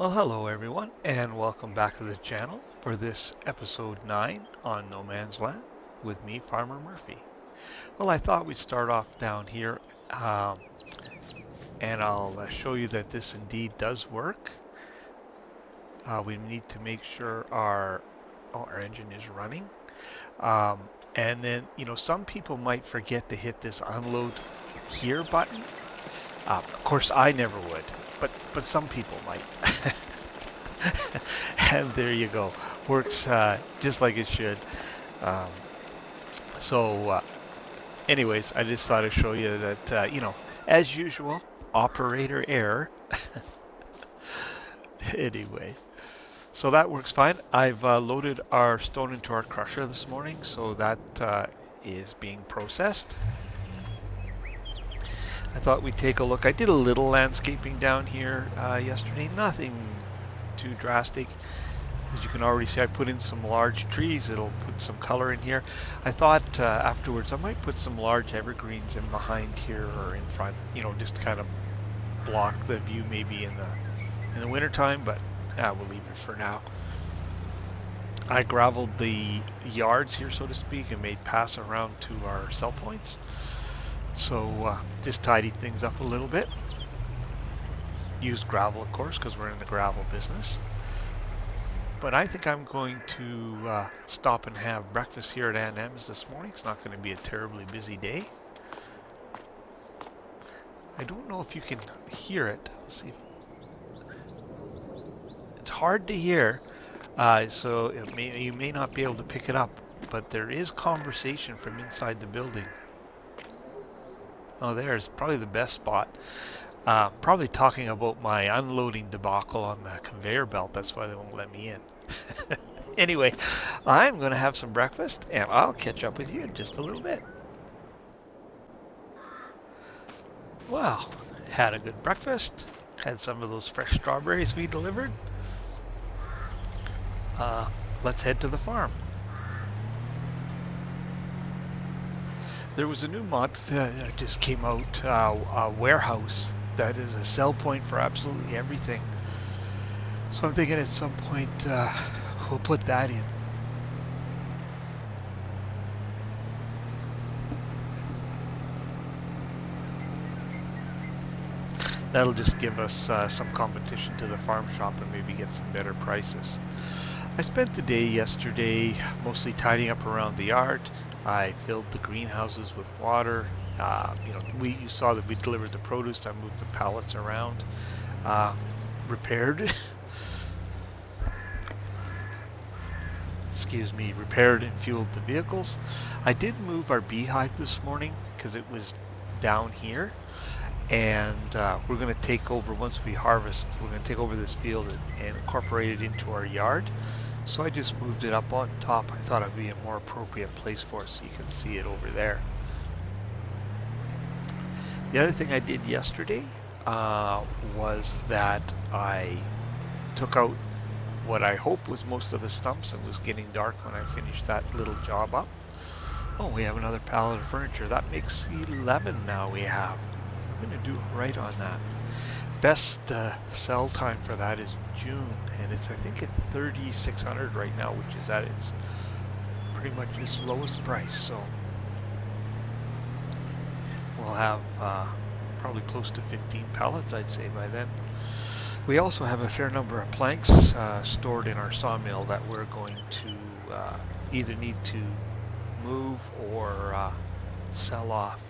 Well, hello everyone, and welcome back to the channel for this episode 9 on No Man's Land with me, Farmer Murphy. Well, I thought we'd start off down here, and I'll show you that this indeed does work. We need to make sure our engine is running. And then, some people might forget to hit this unload here button. Of course, I never would, but some people might. And there you go. Works just like it should. Um, anyways, I just thought I'd show you that, as usual, operator error. Anyway, so that works fine. I've loaded our stone into our crusher this morning, so that is being processed. I thought we'd take a look. I did a little landscaping down here yesterday, nothing too drastic. As you can already see, I put in some large trees. It'll put some color in here. I thought afterwards I might put some large evergreens in behind here or in front, just to kind of block the view maybe in the winter time, but we'll leave it for now. I graveled the yards here, so to speak, and made paths around to our sell points. So just tidied things up a little bit. Used gravel, of course, because we're in the gravel business. But I think I'm going to stop and have breakfast here at Aunt M's this morning. It's not going to be a terribly busy day. I don't know if you can hear it. Let's see. It's hard to hear, so you may not be able to pick it up, but there is conversation from inside the building. Oh, there's probably the best spot. Probably talking about my unloading debacle on the conveyor belt. That's why they won't let me in. Anyway, I'm going to have some breakfast, and I'll catch up with you in just a little bit. Well, had a good breakfast. Had some of those fresh strawberries we delivered. Let's head to the farm. There was a new mod that just came out, a warehouse that is a sell point for absolutely everything. So I'm thinking at some point we'll put that in. That'll just give us some competition to the farm shop and maybe get some better prices. I spent the day yesterday mostly tidying up around the yard. I filled the greenhouses with water. You saw that we delivered the produce. I moved the pallets around, repaired. Repaired and fueled the vehicles. I did move our beehive this morning because it was down here, and we're going to take over, once we harvest, we're going to take over this field and incorporate it into our yard. So I just moved it up on top. I thought it would be a more appropriate place for it, so you can see it over there. The other thing I did yesterday was that I took out what I hope was most of the stumps. It was getting dark when I finished that little job up. Oh, we have another pallet of furniture. That makes 11 now we have. I'm going to do right on that. Best sell time for that is June, and it's, I think, at 3,600 right now, which is at its pretty much its lowest price. So we'll have probably close to 15 pallets, I'd say, by then. We also have a fair number of planks stored in our sawmill that we're going to either need to move or sell off.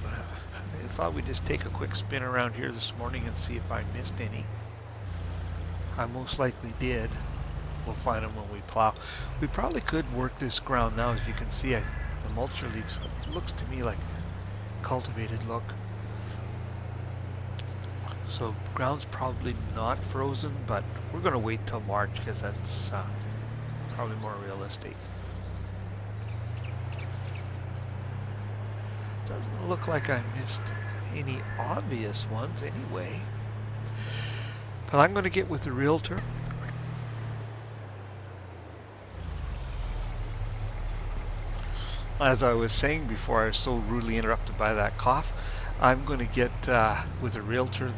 But I thought we'd just take a quick spin around here this morning and see if I missed any. I most likely did. We'll find them when we plow. We probably could work this ground now. As you can see, the mulcher leaves, it looks to me like a cultivated look. So ground's probably not frozen, but we're going to wait till March because that's probably more realistic. Doesn't look like I missed any obvious ones anyway. But I'm going to get with the realtor. As I was saying before, I was so rudely interrupted by that cough. I'm going to get with a realtor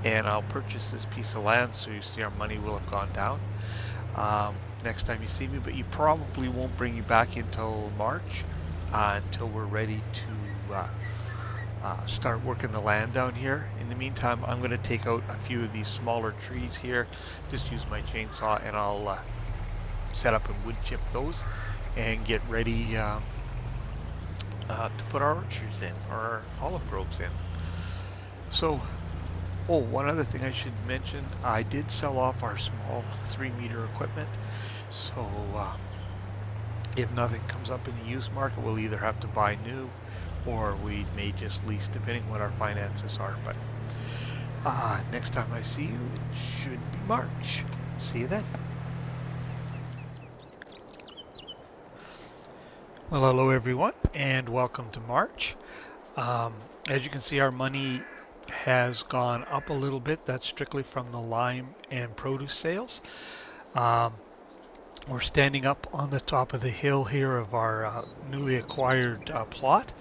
and I'll purchase this piece of land, so you see our money will have gone down next time you see me, but you probably won't bring you back until March, until we're ready to start working the land down here. In the meantime, I'm going to take out a few of these smaller trees here, just use my chainsaw, and I'll set up and wood chip those and get ready to put our orchards in, or our olive groves in. So, oh, one other thing I should mention, I did sell off our small 3-meter equipment, so if nothing comes up in the used market, we'll either have to buy new or we may just lease, depending what our finances are. But next time I see you, it should be March. See you then. Well, hello everyone, and welcome to March. As you can see, our money has gone up a little bit. That's strictly from the lime and produce sales. We're standing up on the top of the hill here of our newly acquired plot.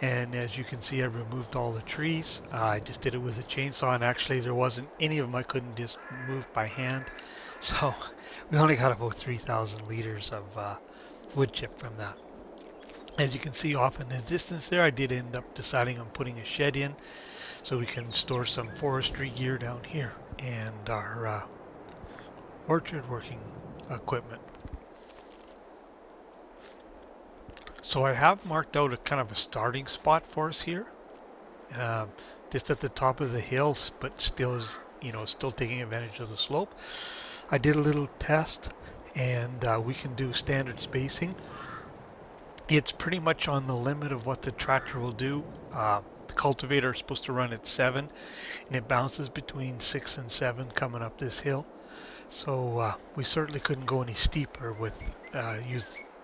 And as you can see, I removed all the trees. I just did it with a chainsaw, and actually there wasn't any of them I couldn't just move by hand. So we only got about 3,000 liters of wood chip from that. As you can see off in the distance there, I did end up deciding on putting a shed in so we can store some forestry gear down here and our orchard working equipment. So I have marked out a kind of a starting spot for us here, just at the top of the hills, but still is, still taking advantage of the slope. I did a little test, and we can do standard spacing. It's pretty much on the limit of what the tractor will do. The cultivator is supposed to run at 7, and it bounces between 6 and 7 coming up this hill. So we certainly couldn't go any steeper with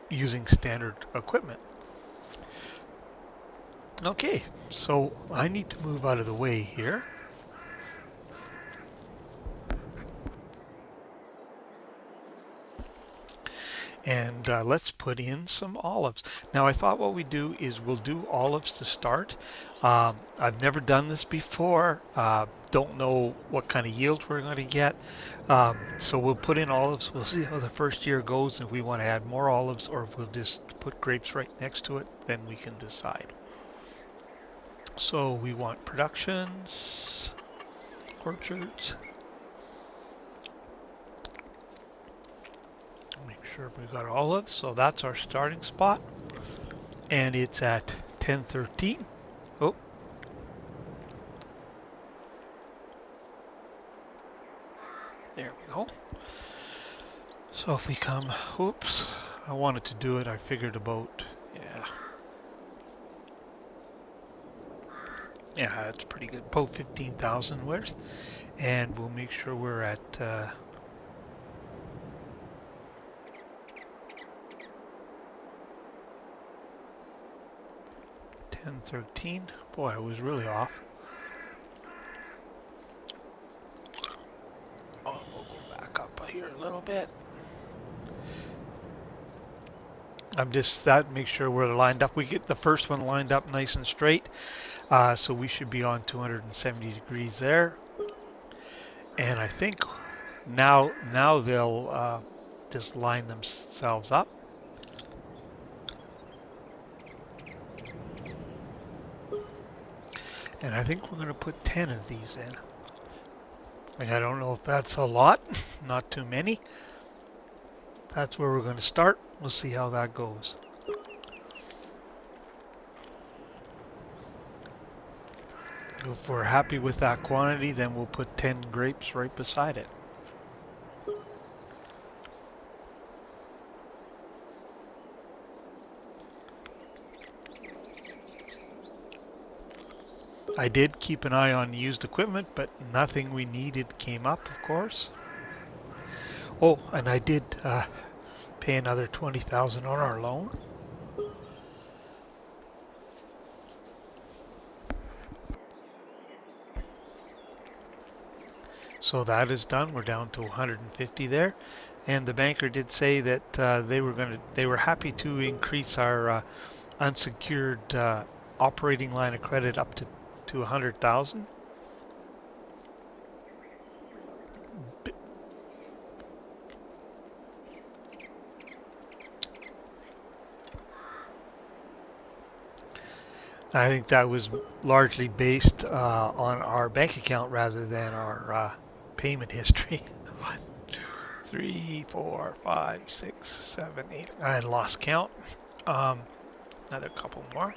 using standard equipment. Okay, so I need to move out of the way here. And let's put in some olives. Now I thought what we do is we'll do olives to start. I've never done this before. Don't know what kind of yields we're going to get. So we'll put in olives. We'll see how the first year goes. If we want to add more olives or if we'll just put grapes right next to it, then we can decide. So we want productions, orchards. Make sure we got olives. So that's our starting spot. And it's at 1013. Oh. There we go. So if we come, oops, I wanted to do it. I figured about, yeah, that's pretty good. About 15,000 worth. And we'll make sure we're at 1013. Boy, I was really off. Oh, we'll go back up here a little bit. I'm just that make sure we're lined up. We get the first one lined up nice and straight. So we should be on 270 degrees there. And I think now they'll just line themselves up. And I think we're going to put 10 of these in. Like, I don't know if that's a lot, not too many. That's where we're going to start. We'll see how that goes. If we're happy with that quantity, then we'll put 10 grapes right beside it. I did keep an eye on used equipment, but nothing we needed came up, of course. Oh, and I did pay another 20,000 on our loan. So that is done. We're down to 150 there, and the banker did say that they were happy to increase our unsecured operating line of credit up to to 100,000. I think that was largely based on our bank account rather than our payment history. 1, 2, 3, 4, 5, 6, 7, 8. I had lost count. Another couple more.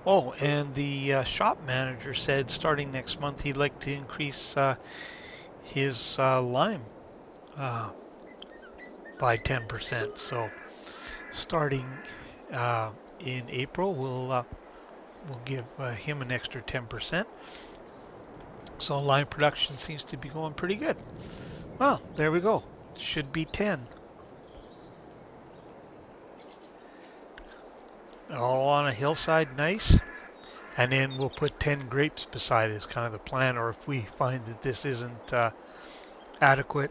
Oh, and the shop manager said starting next month he'd like to increase his lime uh, by 10%. So starting in April, we'll give him an extra 10%. So lime production seems to be going pretty good. Well, there we go. Should be 10. All on a hillside, nice. And then we'll put 10 grapes beside it is kind of the plan. Or if we find that this isn't adequate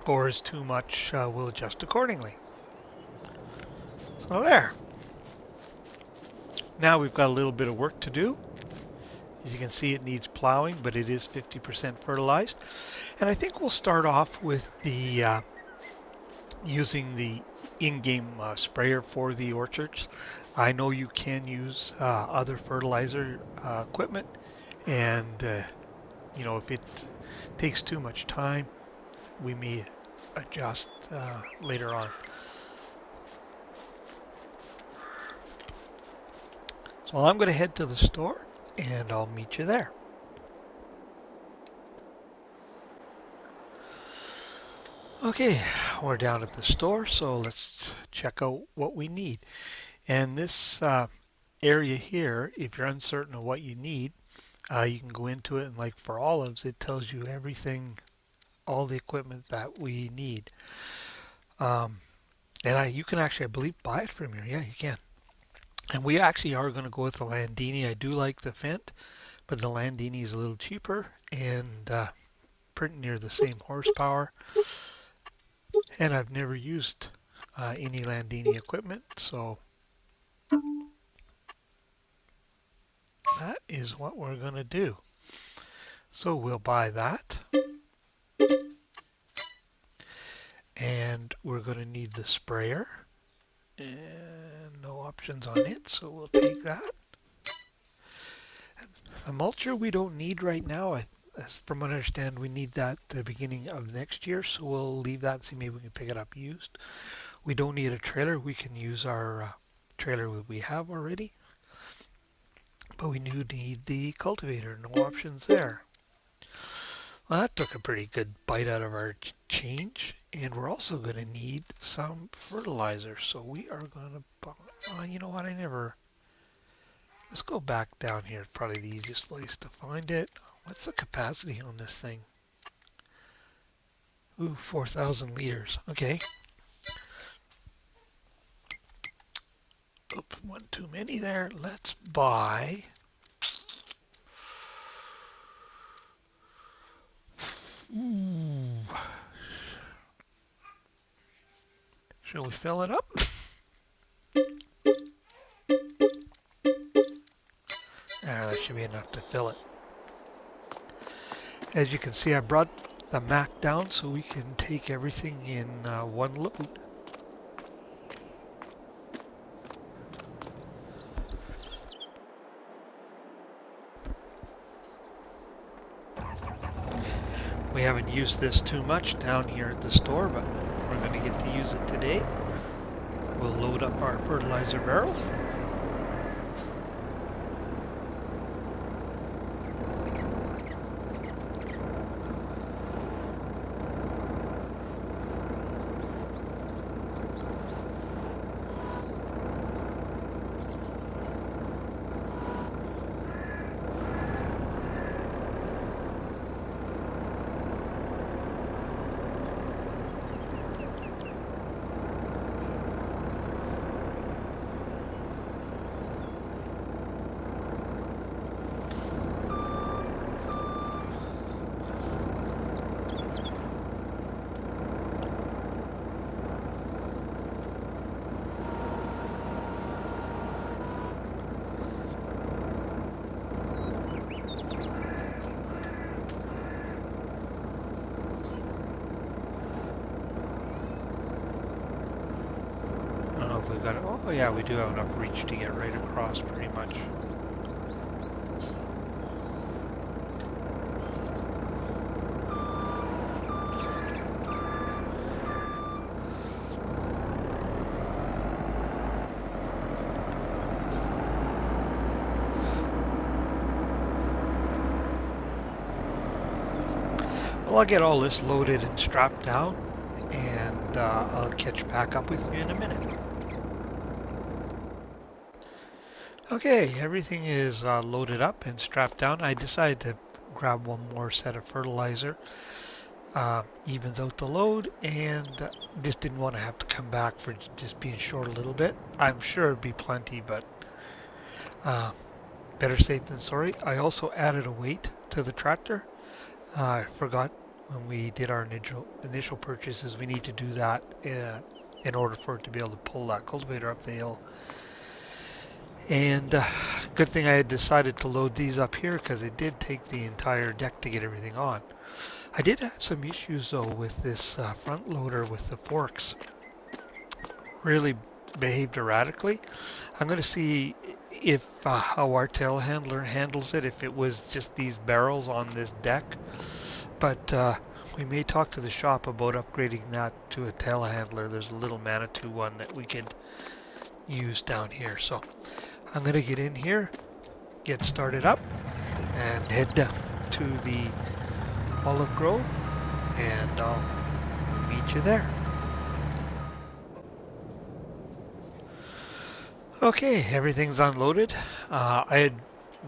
or is too much, we'll adjust accordingly. So there. Now we've got a little bit of work to do. As you can see, it needs plowing, but it is 50% fertilized. And I think we'll start off with the using the in-game sprayer for the orchards. I know you can use other fertilizer equipment, and you know, if it takes too much time, we may adjust later on. So I'm going to head to the store, and I'll meet you there. Okay, we're down at the store, so let's check out what we need. And this area here, if you're uncertain of what you need, you can go into it, and like for olives, it tells you everything, all the equipment that we need. And you can actually, I believe, buy it from here. Yeah, you can. And we actually are going to go with the Landini. I do like the Fendt, but the Landini is a little cheaper and pretty near the same horsepower. And I've never used any Landini equipment, so that is what we're going to do. So we'll buy that. And we're going to need the sprayer. And no options on it, so we'll take that. The mulcher we don't need right now. As from what I understand, we need that at the beginning of next year, so we'll leave that and see maybe we can pick it up used. We don't need a trailer. We can use our trailer we have already. But we do need the cultivator. No options there. Well, that took a pretty good bite out of our change. And we're also going to need some fertilizer. So we are going to buy, you know what, let's go back down here. Probably the easiest place to find it. What's the capacity on this thing? Ooh, 4,000 liters. Okay. Oops, one too many there. Let's buy. Ooh. Shall we fill it up? That should be enough to fill it. As you can see, I brought the Mac down so we can take everything in one load. We haven't used this too much down here at the store, but we're going to get to use it today. We'll load up our fertilizer barrels. we've got, oh yeah, we do have enough reach to get right across pretty much. Well, I'll get all this loaded and strapped down, and I'll catch back up with you in a minute. Okay, everything is loaded up and strapped down. I decided to grab one more set of fertilizer. Evens out the load, and just didn't want to have to come back for just being short a little bit. I'm sure it'd be plenty, but better safe than sorry. I also added a weight to the tractor. I forgot when we did our initial purchases, we need to do that in order for it to be able to pull that cultivator up the hill. And good thing I had decided to load these up here, because it did take the entire deck to get everything on. I did have some issues though with this front loader with the forks. Really behaved erratically. I'm going to see if how our telehandler handles it, if it was just these barrels on this deck. But we may talk to the shop about upgrading that to a telehandler. There's a little Manitou one that we could use down here. So I'm going to get in here, get started up, and head down to the Olive Grove, and I'll meet you there. Okay, everything's unloaded. I had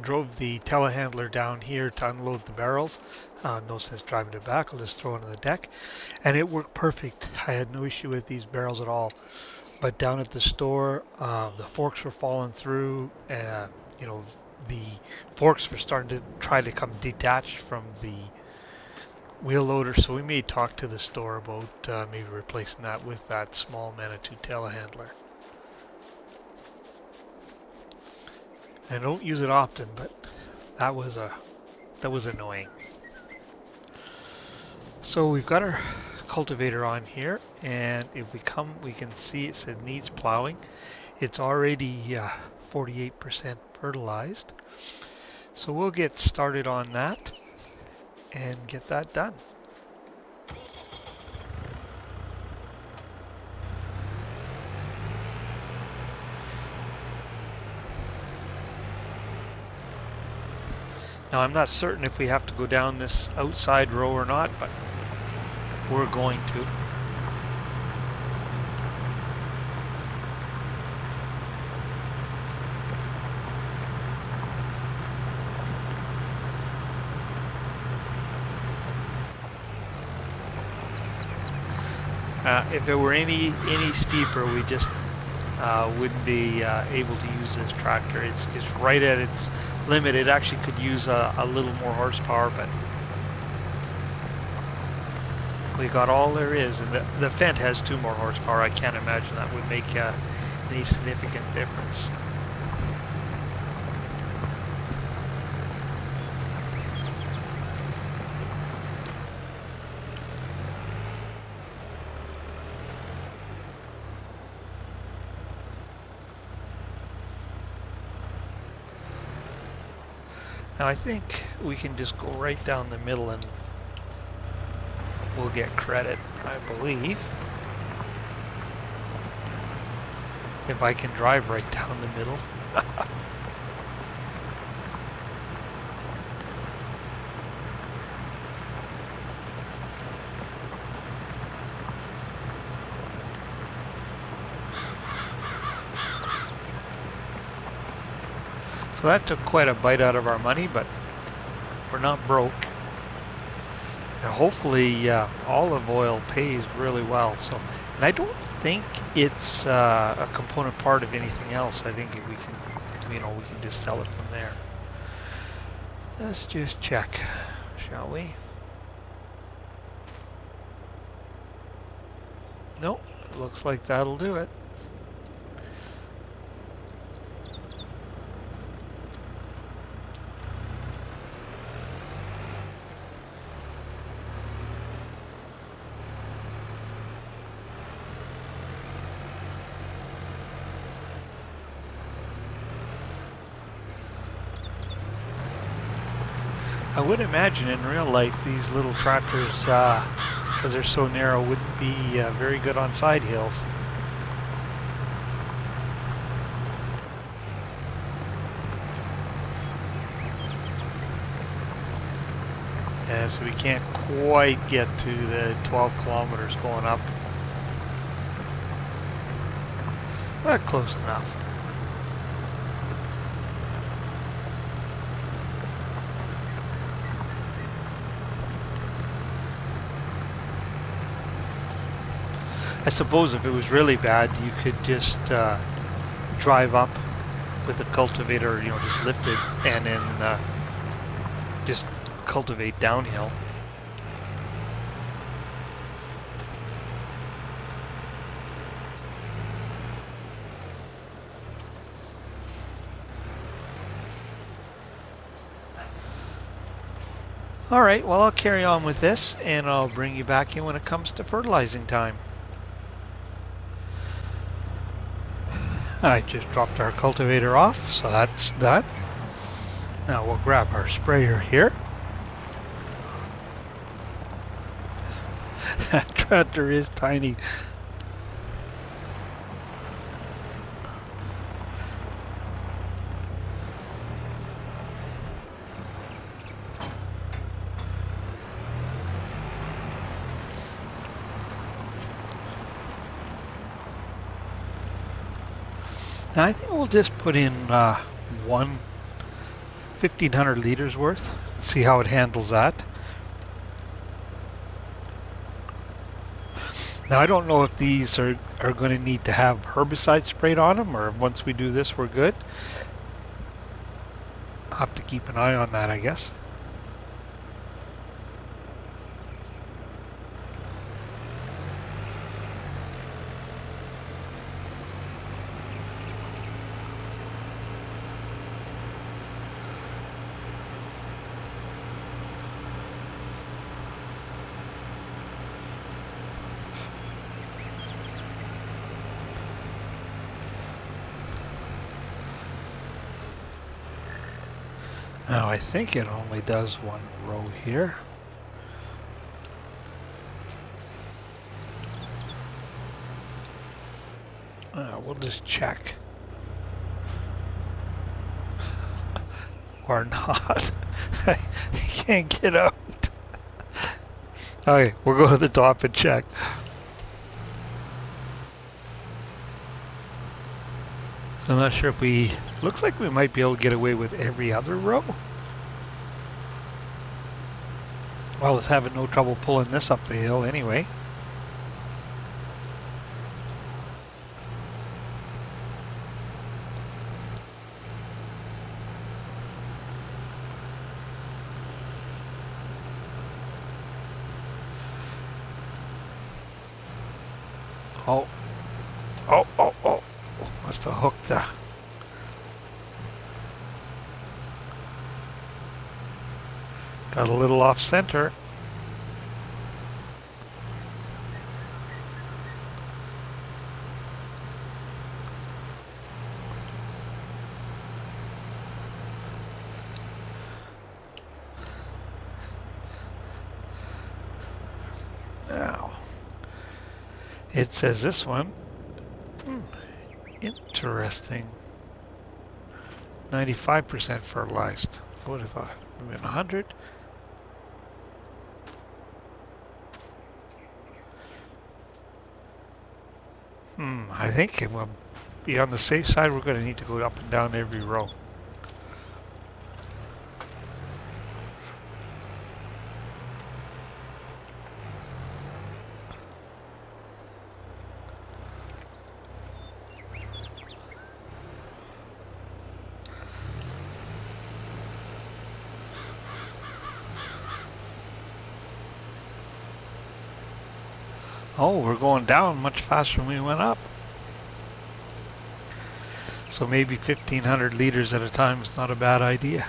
drove the telehandler down here to unload the barrels. No sense driving it back. I'll just throw it on the deck, and it worked perfect. I had no issue with these barrels at all. But down at the store, the forks were falling through. You know, the forks were starting to try to come detached from the wheel loader, so we may talk to the store about maybe replacing that with that small Manitou telehandler. I don't use it often, but that was annoying. So we've got our cultivator on here, and if we come, we can see it said needs plowing. It's already 48% fertilized, so we'll get started on that and get that done. Now I'm not certain if we have to go down this outside row or not, but we're going to. If it were any steeper, we just wouldn't be able to use this tractor. It's just right at its limit. It actually could use a little more horsepower, but we got all there is. And the Fendt has 2 more horsepower. I can't imagine that would make any significant difference. Now I think we can just go right down the middle and we'll get credit, I believe. If I can drive right down the middle. So that took quite a bite out of our money, but we're not broke. And hopefully olive oil pays really well. So, and I don't think it's a component part of anything else. I think we can, we can just sell it from there. Let's just check, shall we? Nope, it looks like that'll do it. I would imagine in real life these little tractors, because they're so narrow, wouldn't be very good on side hills. Yeah, so we can't quite get to the 12 kilometers going up. But close enough. I suppose if it was really bad, you could just drive up with a cultivator, you know, just lift it and then just cultivate downhill. All right, well, I'll carry on with this and I'll bring you back in when it comes to fertilizing time. I just dropped our cultivator off, so that's done. Now we'll grab our sprayer here. That tractor is tiny. Now I think we'll just put in 1,500 liters worth. See how it handles that. Now I don't know if these are going to need to have herbicide sprayed on them, or once we do this we're good. I'll have to keep an eye on that, I guess. Now I think it only does one row here. We'll just check. Or not. I can't get out. Okay, we'll go to the top and check. So I'm not sure if we... Looks like we might be able to get away with every other row. Well, it's having no trouble pulling this up the hill anyway. Oh. Oh, oh, oh. Must have hooked the... Got a little off center. Now, it says this one. Interesting. 95% fertilized. I would have thought. Maybe 100. I think it will be on the safe side. We're going to need to go up and down every row. Oh, we're going down much faster than we went up. So maybe 1,500 liters at a time is not a bad idea.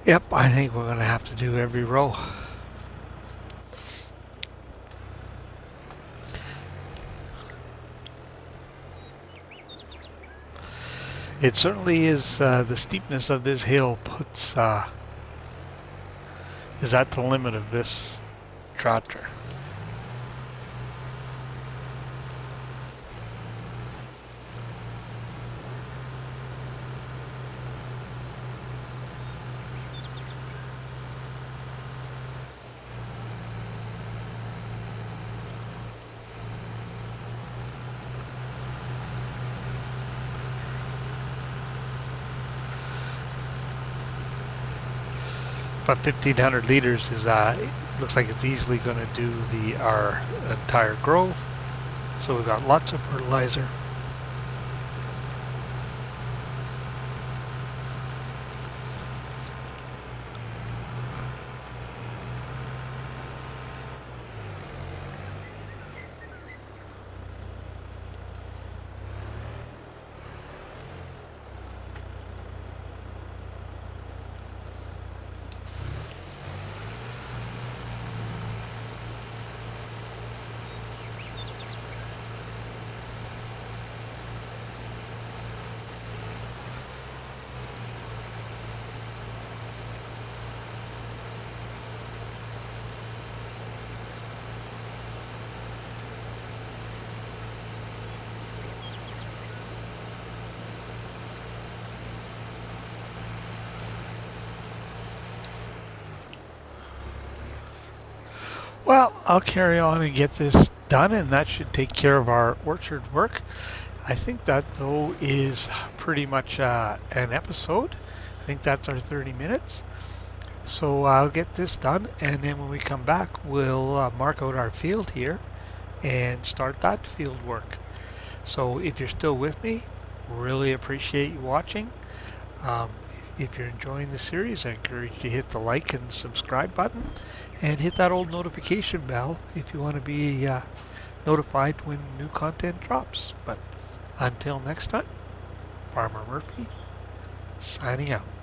Yep, I think we're going to have to do every row. It certainly is, the steepness of this hill is at the limit of this tractor. But 1,500 liters is, looks like it's easily going to do our entire grove. So we've got lots of fertilizer. Well, I'll carry on and get this done, and that should take care of our orchard work. I think that, though, is pretty much an episode. I think that's our 30 minutes. So I'll get this done, and then when we come back, we'll mark out our field here and start that field work. So if you're still with me, really appreciate you watching. Um, if you're enjoying the series, I encourage you to hit the like and subscribe button and hit that old notification bell if you want to be notified when new content drops. But until next time, Farmer Murphy signing out.